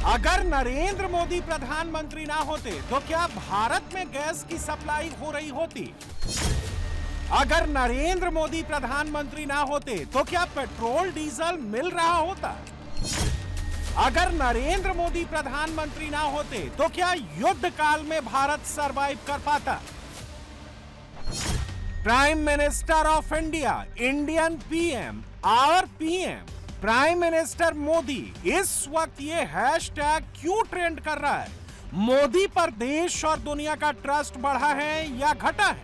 अगर नरेंद्र मोदी प्रधानमंत्री ना होते तो क्या भारत में गैस की सप्लाई हो रही होती? अगर नरेंद्र मोदी प्रधानमंत्री ना होते तो क्या पेट्रोल डीजल मिल रहा होता? अगर नरेंद्र मोदी प्रधानमंत्री ना होते तो क्या युद्ध काल में भारत सरवाइव कर पाता? Prime minister of India, Indian PM, our PM, prime minister Modi इस वक्त ये हैशटैग क्यों ट्रेंड कर रहा है? मोदी पर देश और दुनिया का ट्रस्ट बढ़ा है या घटा है?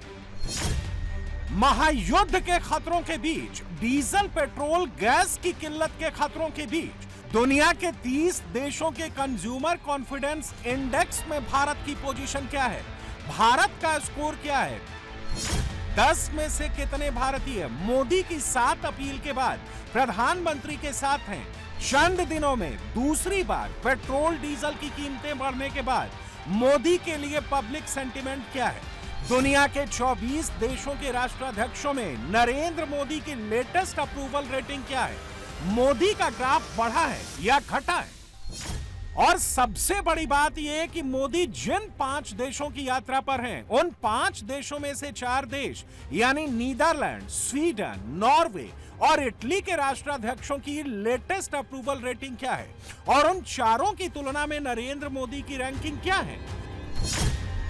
महायुद्ध के खतरों के बीच, डीजल, पेट्रोल, गैस की किल्लत के खतरों के बीच दुनिया के 30 देशों के कंज्यूमर कॉन्फिडेंस इंडेक्स में भारत की पोजीशन क्या है? भारत का स्कोर क्या है? 10 में से कितने भारतीय मोदी की 7 अपील के बाद प्रधानमंत्री के साथ हैं? चंद दिनों में दूसरी बार पेट्रोल डीजल की कीमतें बढ़ने के बाद मोदी के लिए पब्लिक सेंटिमेंट क्या है? दुनिया के 24 देशों के राष्ट्राध्यक्षों में नरेंद्र मोदी की लेटेस्ट अप्रूवल रेटिंग क्या है? मोदी का ग्राफ बढ़ा है या घटा है? और सबसे बड़ी बात यह है कि मोदी जिन 5 देशों की यात्रा पर हैं, उन 5 देशों में से 4 देश यानी नीदरलैंड, स्वीडन, नॉर्वे और इटली के राष्ट्राध्यक्षों की लेटेस्ट अप्रूवल रेटिंग क्या है? और उन चारों की तुलना में नरेंद्र मोदी की रैंकिंग क्या है?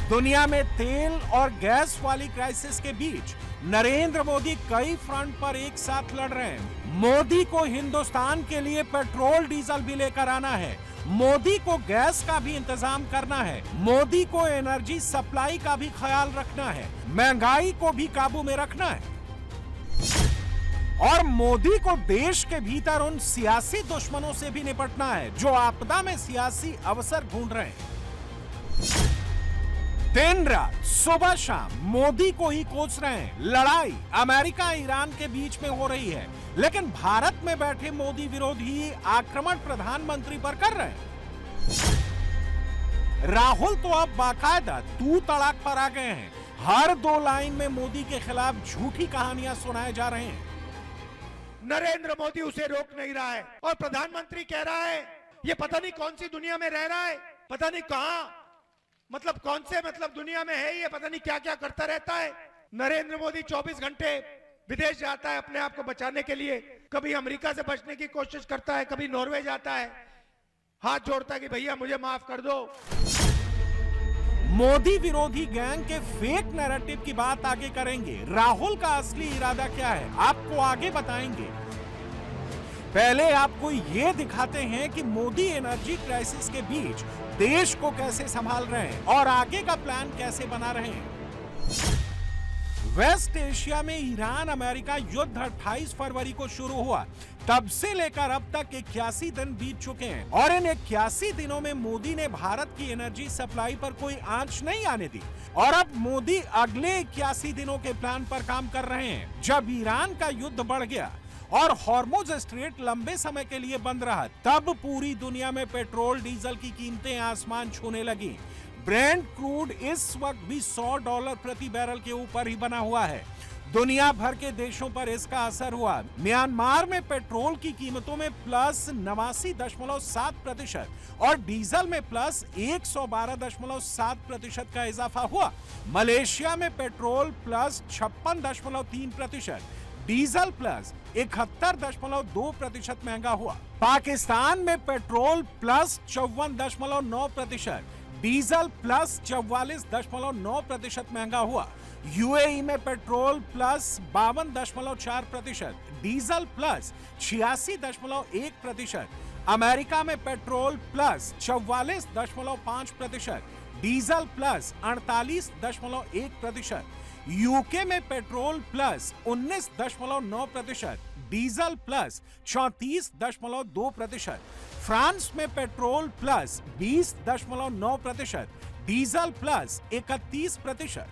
दुनिया में तेल और गैस वाली क्राइसिस के बीच नरेंद्र मोदी कई फ्रंट पर एक साथ लड़ रहे हैं। मोदी को हिंदुस्तान के लिए पेट्रोल डीजल भी लेकर आना है, मोदी को गैस का भी इंतजाम करना है, मोदी को एनर्जी सप्लाई का भी ख्याल रखना है, महंगाई को भी काबू में रखना है और मोदी को देश के भीतर उन सियासी दुश्मनों से भी निपटना है जो आपदा में सियासी अवसर ढूंढ रहे हैं। दिन रात, सुबह शाम मोदी को ही कोस रहे हैं। लड़ाई अमेरिका ईरान के बीच में हो रही है, लेकिन भारत में बैठे मोदी विरोधी आक्रमण प्रधानमंत्री पर कर रहे हैं। राहुल तो अब बाकायदा तू तड़ाक पर आ गए हैं। हर 2 लाइन में मोदी के खिलाफ झूठी कहानियां सुनाए जा रहे हैं। नरेंद्र मोदी उसे रोक नहीं रहा है और प्रधानमंत्री कह रहा है ये पता नहीं कौन सी दुनिया में रह रहा है, पता नहीं कहां, मतलब कौन से मतलब दुनिया में है ये, पता नहीं क्या क्या करता रहता है। नरेंद्र मोदी 24 घंटे विदेश जाता है अपने आप को बचाने के लिए, कभी अमेरिका से बचने की कोशिश करता है, कभी नॉर्वे जाता है, हाथ जोड़ता है कि भैया मुझे माफ कर दो। मोदी विरोधी गैंग के फेक नैरेटिव की बात आगे करेंगे। राहुल का असली इरादा क्या है आपको आगे बताएंगे। पहले आपको ये दिखाते हैं कि मोदी एनर्जी क्राइसिस के बीच देश को कैसे संभाल रहे हैं और आगे का प्लान कैसे बना रहे हैं। वेस्ट एशिया में ईरान अमेरिका युद्ध 28 फरवरी को शुरू हुआ, तब से लेकर अब तक 81 दिन बीत चुके हैं और इन 81 दिनों में मोदी ने भारत की एनर्जी सप्लाई पर कोई आंच नहीं आने दी। और अब मोदी अगले 81 दिनों के प्लान पर काम कर रहे हैं। जब ईरान का युद्ध बढ़ गया और हॉर्मुज स्ट्रेट लंबे समय के लिए बंद रहा, तब पूरी दुनिया में पेट्रोल डीजल की कीमतें आसमान छूने लगी। ब्रेंट क्रूड इस वक्त भी $100 प्रति बैरल के ऊपर ही बना हुआ है। दुनिया भर के देशों पर इसका असर हुआ। म्यांमार में पेट्रोल की कीमतों में प्लस 89.7% और डीजल में प्लस 112.7% का इजाफा हुआ। मलेशिया में पेट्रोल प्लस 56.3%, डीजल प्लस 71.2% महंगा हुआ। पाकिस्तान में पेट्रोल प्लस 54.9%, डीजल प्लस 44.9% महंगा हुआ। यूएई में petrol plus 52.4%, diesel plus 86.1%, America में petrol plus 44.5%, diesel plus 48.1%, UK में petrol plus 19.9%, diesel plus 34.2%, France में पेट्रोल प्लस 20.9%, डीजल प्लस 31%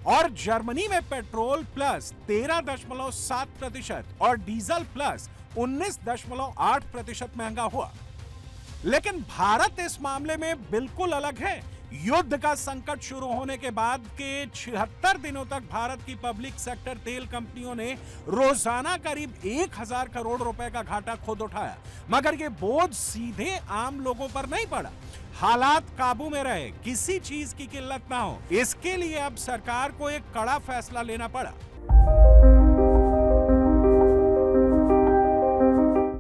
और जर्मनी में पेट्रोल प्लस 13.7% और डीजल प्लस 19.8% महंगा हुआ। लेकिन भारत इस मामले में बिल्कुल अलग है। युद्ध का संकट शुरू होने के बाद के 76 दिनों तक भारत की पब्लिक सेक्टर तेल कंपनियों ने रोजाना करीब 1000 करोड़ रुपए का घाटा खुद उठाया, मगर ये बोझ सीधे आम लोगों पर नहीं पड़ा। हालात काबू में रहे, किसी चीज की किल्लत ना हो, इसके लिए अब सरकार को एक कड़ा फैसला लेना पड़ा।